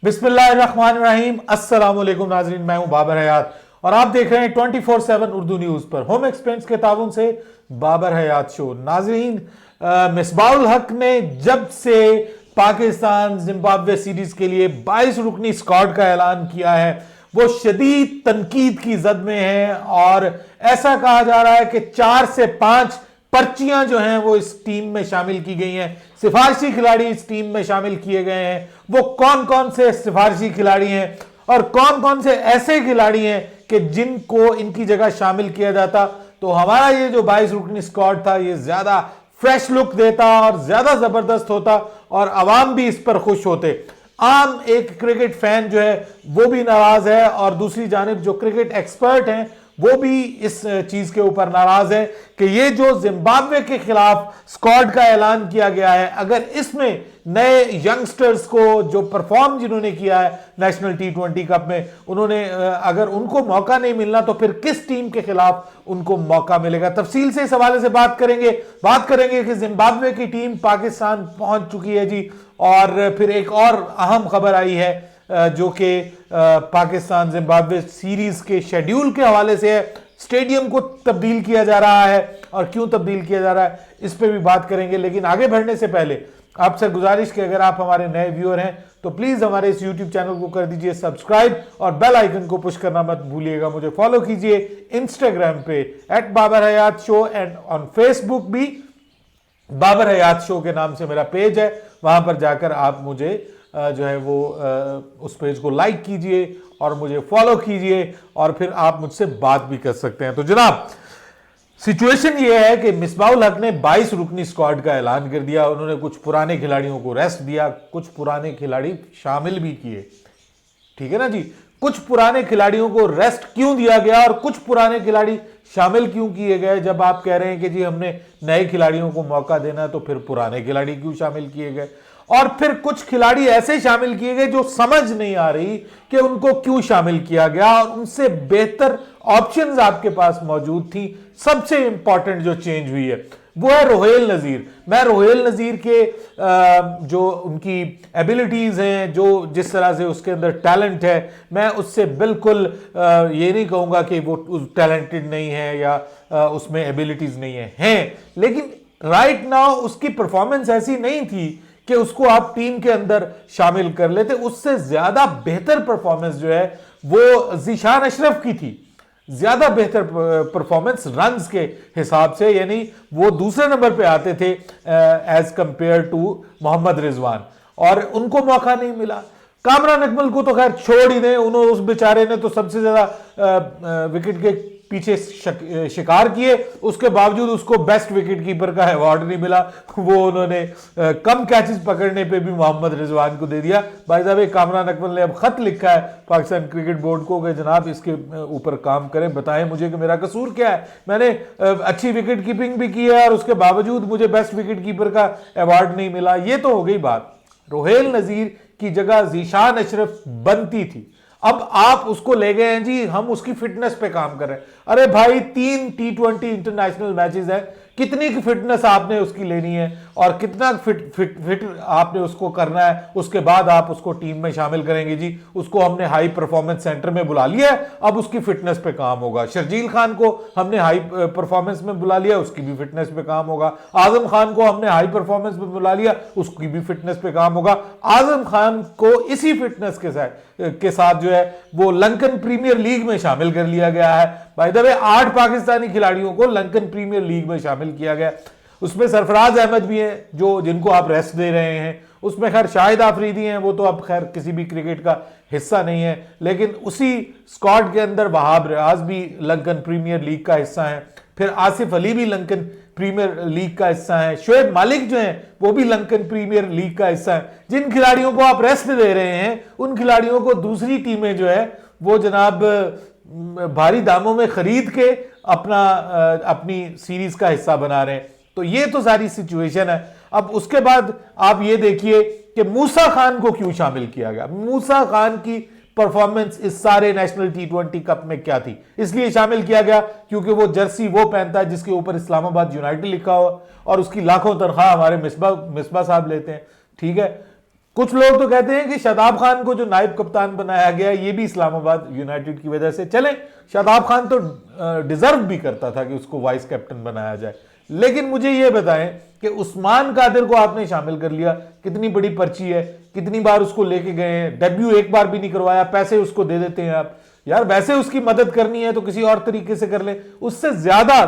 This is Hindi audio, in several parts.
बिस्मिल्लाहिर्रहमानिर्रहीम। अस्सलाम वालेकुम नाजरीन, मैं हूं बाबर हयात और आप देख रहे हैं 24/7 उर्दू न्यूज पर होम एक्सपेंस के ताउन से बाबर हयात शो। नाजरीन, मिसबाउल हक ने जब से पाकिस्तान जिम्बाब्वे सीरीज के लिए 22 रुकनी स्क्वाड का ऐलान किया है वो शदीद तनकीद की जद में है और ऐसा कहा जा रहा है कि 4 से 5 पर्चियां जो हैं वो इस टीम में शामिल की गई हैं। सिफारशी खिलाड़ी इस टीम में शामिल किए गए हैं। वो कौन कौन से सिफारशी खिलाड़ी हैं और कौन कौन से ऐसे खिलाड़ी हैं कि जिनको इनकी जगह शामिल किया जाता तो हमारा ये जो 22 रुकनी स्क्वाड था ये ज्यादा फ्रेश लुक देता और ज्यादा जबरदस्त होता और अवाम भी इस पर खुश होते। आम एक क्रिकेट फैन जो है वो भी नाराज है और दूसरी जानिब जो क्रिकेट एक्सपर्ट हैं वो भी इस चीज के ऊपर नाराज है कि ये जो जिम्बाब्वे के खिलाफ स्क्वाड का ऐलान किया गया है, अगर इसमें नए यंगस्टर्स को जो परफॉर्म जिन्होंने किया है नेशनल T20 कप में, उन्होंने अगर उनको मौका नहीं मिलना तो फिर किस टीम के खिलाफ उनको मौका मिलेगा। तफसील से इस हवाले से बात करेंगे कि जिम्बाब्वे की टीम पाकिस्तान पहुंच चुकी है जी। और फिर एक और अहम खबर आई है जो कि पाकिस्तान जिम्बाब्वे सीरीज के शेड्यूल के हवाले से है। स्टेडियम को तब्दील किया जा रहा है और क्यों तब्दील किया जा रहा है इस पे भी बात करेंगे। लेकिन आगे बढ़ने से पहले आपसे गुजारिश कि अगर आप हमारे नए व्यूअर हैं तो प्लीज हमारे इस यूट्यूब चैनल को कर दीजिए सब्सक्राइब और बेल आइकन को पुश करना मत भूलिएगा। मुझे फॉलो कीजिए इंस्टाग्राम पे @बाबर-हयात-शो एंड ऑन फेसबुक भी बाबर हयात शो के नाम से मेरा पेज है। वहां पर जाकर आप मुझे जो है वो उस पेज को लाइक कीजिए और मुझे फॉलो कीजिए और फिर आप मुझसे बात भी कर सकते हैं। तो जनाब, सिचुएशन ये है कि मिसबाउल हक ने 22 रुकनी स्क्वाड का ऐलान कर दिया। उन्होंने कुछ पुराने खिलाड़ियों को रेस्ट दिया, कुछ पुराने खिलाड़ी शामिल भी किए, ठीक है ना जी। कुछ पुराने खिलाड़ियों को रेस्ट क्यों दिया गया और कुछ पुराने खिलाड़ी शामिल क्यों किए गए? जब आप कह रहे हैं कि जी हमने नए खिलाड़ियों को मौका देना तो फिर पुराने खिलाड़ी क्यों शामिल किए गए? और फिर कुछ खिलाड़ी ऐसे शामिल किए गए जो समझ नहीं आ रही कि उनको क्यों शामिल किया गया और उनसे बेहतर ऑप्शंस आपके पास मौजूद थी। सबसे इंपॉर्टेंट जो चेंज हुई है वो है रोहेल नजीर। मैं रोहेल नजीर के जो उनकी एबिलिटीज हैं, जो जिस तरह से उसके अंदर टैलेंट है, मैं उससे बिल्कुल ये नहीं कहूंगा कि वो टैलेंटेड नहीं है या उसमें एबिलिटीज नहीं है, लेकिन राइट नाउ उसकी परफॉर्मेंस ऐसी नहीं थी कि उसको आप टीम के अंदर शामिल कर लेते। उससे ज्यादा बेहतर परफॉर्मेंस जो है वो ज़ीशान अशरफ की थी। ज्यादा बेहतर परफॉर्मेंस रन्स के हिसाब से, यानी वो दूसरे नंबर पे आते थे as compare to Mohammad Rizwan और उनको मौका नहीं मिला। कामरान अकमल को तो खैर छोड़ ही दें, उन्होंने उस बेचारे ने तो सबसे ज्यादा विकेट के पीछे शिकार किए, उसके बावजूद उसको बेस्ट विकेट कीपर का अवार्ड नहीं मिला। वो उन्होंने कम कैचेस पकड़ने पे भी मोहम्मद रिजवान को दे दिया। भाई साहब, कामरान अकमल ने अब खत लिखा है पाकिस्तान क्रिकेट बोर्ड को कि जनाब इसके ऊपर काम करें, बताएं मुझे कि मेरा कसूर क्या है। मैंने अच्छी विकेट कीपिंग भी की है और उसके बावजूद मुझे बेस्ट विकेट कीपर का अवार्ड नहीं मिला। ये तो हो गई बात। रोहेल नजीर की जगह ज़ीशान अशरफ बनती थी, अब आप उसको ले गए हैं जी, हम उसकी फिटनेस पे काम कर रहे हैं। अरे भाई, 3 T20 इंटरनेशनल मैचेस हैं, कितनी की फिटनेस आपने उसकी लेनी है और कितना फिट आपने उसको करना है, उसके बाद आप उसको टीम में शामिल करेंगे जी। उसको हमने हाई परफॉर्मेंस सेंटर में बुला लिया है, अब उसकी फिटनेस पे काम होगा। शर्जील खान को हमने हाई परफॉर्मेंस में बुला लिया, उसकी भी फिटनेस पे काम होगा। आजम खान को हमने हाई परफॉर्मेंस में बुला लिया, उसकी भी फिटनेस पे काम होगा। आजम खान को इसी फिटनेस के साथ जो है वो लंकन प्रीमियर लीग में शामिल कर लिया गया है। बाय द वे 8 पाकिस्तानी खिलाड़ियों को लंकन प्रीमियर लीग में शामिल किया गया। उसमें सरफराज अहमद भी हैं जिनको आप रेस्ट दे रहे हैं। उसमें खैर शाहिद आफरीदी हैं, वो तो अब खैर किसी भी क्रिकेट का हिस्सा नहीं है, लेकिन उसी स्क्वाड के अंदर वहाब रियाज भी लंकन प्रीमियर लीग का हिस्सा है। फिर आसिफ अली भी लंकन प्रीमियर लीग का हिस्सा है। शोएब मालिक जो हैं वो भी लंकन प्रीमियर लीग का हिस्सा है। जिन खिलाड़ियों को आप रेस्ट दे रहे हैं उन खिलाड़ियों को दूसरी टीमें जो है वो जनाब भारी दामों में खरीद के अपनी सीरीज का हिस्सा बना रहे हैं। तो ये तो सारी सिचुएशन है। अब उसके बाद आप ये देखिए कि मूसा खान को क्यों शामिल किया गया। मूसा खान की परफॉर्मेंस इस सारे नेशनल T20 कप में क्या थी, इसलिए शामिल किया गया क्योंकि वो जर्सी वो पहनता है जिसके ऊपर इस्लामाबाद यूनाइटेड लिखा हुआ और उसकी लाखों तनख्वाह हमारे मिसबा साहब लेते हैं, ठीक है। कुछ लोग तो कहते हैं कि शादाब खान को जो नायब कप्तान बनाया गया ये भी इस्लामाबाद यूनाइटेड की वजह से। चले, शादाब खान तो डिजर्व भी करता था कि उसको वाइस कैप्टन बनाया जाए, लेकिन मुझे ये बताएं कि उस्मान कादिर को आपने शामिल कर लिया, कितनी बड़ी पर्ची है, कितनी बार उसको लेके गए हैं, डेब्यू एक बार भी नहीं करवाया, पैसे उसको दे देते हैं आप। यार वैसे उसकी मदद करनी है तो किसी और तरीके से कर ले। उससे ज्यादा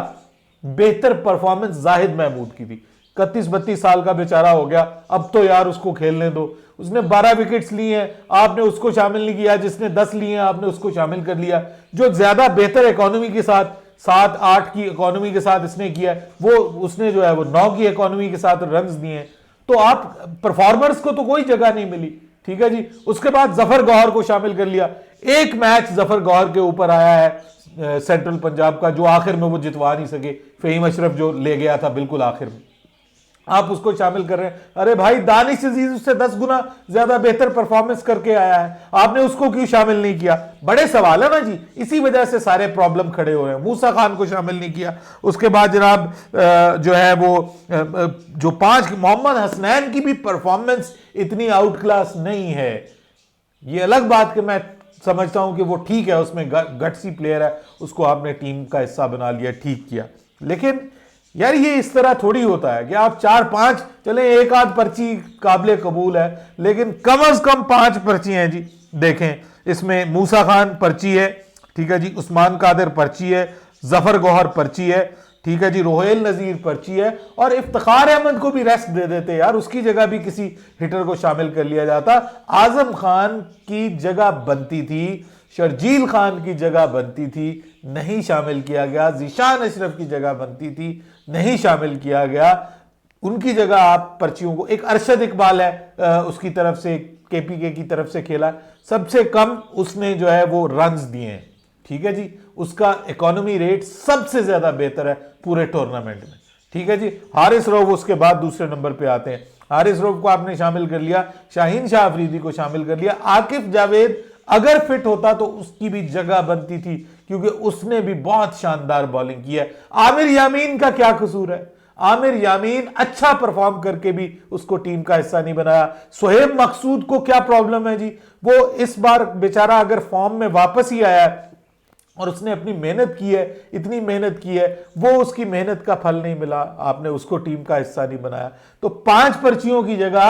बेहतर परफॉर्मेंस जाहिद महमूद की थी। 31-32 साल का बेचारा हो गया, अब तो यार उसको खेलने दो। उसने 12 विकेट्स लिए हैं, आपने उसको शामिल नहीं किया। जिसने 10 लिए हैं आपने उसको शामिल कर लिया। जो ज्यादा बेहतर इकोनॉमी के साथ 7-8 की इकोनॉमी के साथ इसने किया, वो उसने जो है वो 9 की इकोनॉमी के साथ रन्स दिए हैं। तो आप परफॉर्मर्स को तो कोई जगह नहीं मिली, ठीक है जी। उसके बाद जफर गौहर को शामिल कर लिया। एक मैच जफर गौहर के ऊपर आया है सेंट्रल पंजाब का, जो आखिर में वो जितवा नहीं सके, फहीम अशरफ जो ले गया था बिल्कुल आखिर में, आप उसको शामिल कर रहे हैं। अरे भाई, दानिश अजीज उससे 10 गुना ज्यादा बेहतर परफॉर्मेंस करके आया है, आपने उसको क्यों शामिल नहीं किया? बड़े सवाल है ना जी, इसी वजह से सारे प्रॉब्लम खड़े हो रहे हैं। मूसा खान को शामिल नहीं किया। उसके बाद जनाब जो है वो जो 5 मोहम्मद हसनैन की भी परफॉर्मेंस इतनी आउट क्लास नहीं है। ये अलग बात कि मैं समझता हूं कि वो ठीक है, उसमें गट्सी प्लेयर है, उसको आपने टीम का हिस्सा बना लिया, ठीक किया। लेकिन यार ये इस तरह थोड़ी होता है कि आप 4-5, चले एक आध पर्ची काबिल कबूल है, लेकिन कम अज कम 5 पर्ची हैं जी। देखें, इसमें मूसा खान पर्ची है, ठीक है जी, उस्मान कादिर पर्ची है, जफर गौहर पर्ची है, ठीक है जी, रोहेल नजीर पर्ची है, और इफ्तिखार अहमद को भी रेस्ट दे देते यार, उसकी जगह भी किसी हिटर को शामिल कर लिया जाता। आजम खान की जगह बनती थी, शर्जील खान की जगह बनती थी, नहीं शामिल किया गया। ज़ीशान अशरफ की जगह बनती थी, नहीं शामिल किया गया। उनकी जगह आप पर्चियों को, एक अरशद इकबाल है उसकी तरफ से, केपीके की तरफ से खेला, सबसे कम उसने जो है वो रन्स दिए हैं, ठीक है जी। उसका इकोनॉमी रेट सबसे ज्यादा बेहतर है पूरे टूर्नामेंट में, ठीक है जी। हारिस रऊफ उसके बाद दूसरे नंबर पे आते हैं। हारिस रऊफ को आपने शामिल कर लिया, शाहीन शाह अफरीदी को शामिल कर लिया। आकिफ जावेद अगर फिट होता तो उसकी भी जगह बनती थी, क्योंकि उसने भी बहुत शानदार बॉलिंग की है। आमिर यामीन का क्या कसूर है? आमिर यामीन अच्छा परफॉर्म करके भी उसको टीम का हिस्सा नहीं बनाया। सुहेब मकसूद को क्या प्रॉब्लम है जी? वो इस बार बेचारा अगर फॉर्म में वापस ही आया है और उसने अपनी मेहनत की है, इतनी मेहनत की है, वो उसकी मेहनत का फल नहीं मिला, आपने उसको टीम का हिस्सा नहीं बनाया। तो 5 पर्चियों की जगह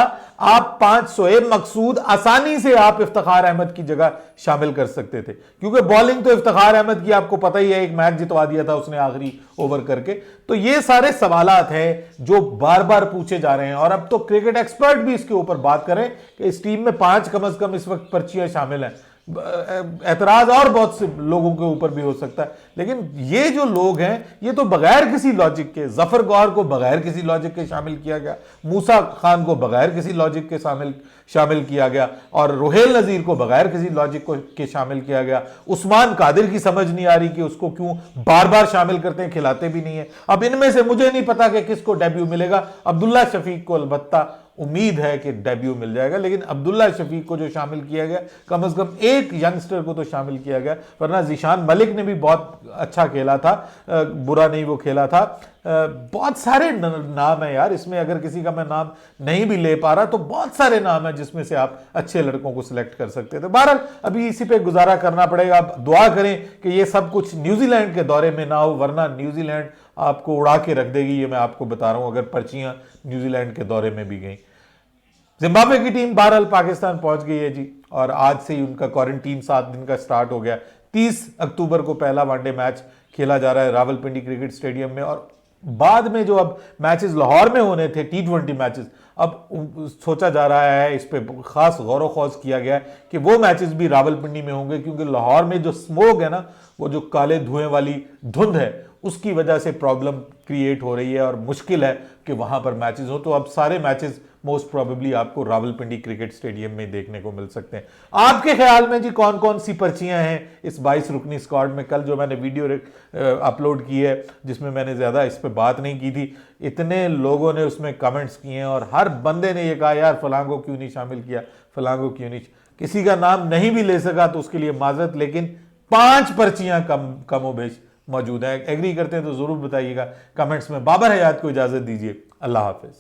आप 5 सुहेब मकसूद, आसानी से आप इफ्तिखार अहमद की जगह शामिल कर सकते थे, क्योंकि बॉलिंग तो इफ्तिखार अहमद की आपको पता ही है, एक मैच जितवा दिया था उसने आखिरी ओवर करके। तो ये सारे सवालात हैं जो बार बार पूछे जा रहे हैं, और अब तो क्रिकेट एक्सपर्ट भी इसके ऊपर बात करें कि इस टीम में 5 कम अज कम इस वक्त पर्चियां शामिल हैं। एतराज और बहुत से लोगों के ऊपर भी हो सकता है, लेकिन ये जो लोग हैं ये तो बगैर किसी लॉजिक के, जफर गौहर को बगैर किसी लॉजिक के शामिल किया गया, मूसा खान को बगैर किसी लॉजिक के शामिल किया गया, और रोहेल नजीर को बगैर किसी लॉजिक के शामिल किया गया। उस्मान कादिर की समझ नहीं आ रही कि उसको क्यों बार बार शामिल करते हैं, खिलाते भी नहीं है। अब इनमें से मुझे नहीं पता कि किसको डेब्यू मिलेगा। अब्दुल्ला शफीक को अलबत्ता उम्मीद है कि डेब्यू मिल जाएगा, लेकिन अब्दुल्ला शफीक को जो शामिल किया गया, कम से कम एक यंगस्टर को तो शामिल किया गया, वरना ज़ीशान मलिक ने भी बहुत अच्छा खेला था, बुरा नहीं वो खेला था। बहुत सारे नाम है यार इसमें, अगर किसी का मैं नाम नहीं भी ले पा रहा तो बहुत सारे नाम है जिसमें से आप अच्छे लड़कों को सिलेक्ट कर सकते थे। बहरहाल अभी इसी पे गुजारा करना पड़ेगा। आप दुआ करें कि ये सब कुछ न्यूजीलैंड के दौरे में ना हो, वरना न्यूजीलैंड आपको उड़ा के रख देगी, ये मैं आपको बता रहा हूं, अगर पर्चियां न्यूजीलैंड के दौरे में भी गई। जिम्बाब्वे की टीम बहरहाल पाकिस्तान पहुंच गई है जी, और आज से ही उनका क्वारंटीन 7 दिन का स्टार्ट हो गया। 30 अक्टूबर को पहला वनडे मैच खेला जा रहा है रावलपिंडी क्रिकेट स्टेडियम में, और बाद में जो अब मैचेस लाहौर में होने थे T20 मैचेस, अब सोचा जा रहा है, इस पे खास गौर खौज किया गया है कि वो मैचेस भी रावलपिंडी में होंगे, क्योंकि लाहौर में जो स्मोक है ना, वो जो काले धुएं वाली धुंध है, उसकी वजह से प्रॉब्लम क्रिएट हो रही है और मुश्किल है कि वहां पर मैचेस हो। तो अब सारे मैचेस मोस्ट प्रोबेबली आपको रावलपिंडी क्रिकेट स्टेडियम में देखने को मिल सकते हैं। आपके ख्याल में जी कौन कौन सी पर्चियां हैं इस 22 रुकनी स्क्वाड में? कल जो मैंने वीडियो अपलोड की है जिसमें मैंने ज़्यादा इस पर बात नहीं की थी, इतने लोगों ने उसमें कमेंट्स किए हैं और हर बंदे ने ये कहा यार फलां को क्यों नहीं शामिल किया, फलां को क्यों नहीं। किसी का नाम नहीं भी ले सका तो उसके लिए माजरत, लेकिन 5 पर्चियां कमोबेश मौजूद है। एग्री करते हैं तो जरूर बताइएगा कमेंट्स में। बाबर हयात को इजाजत दीजिए, अल्लाह हाफिज।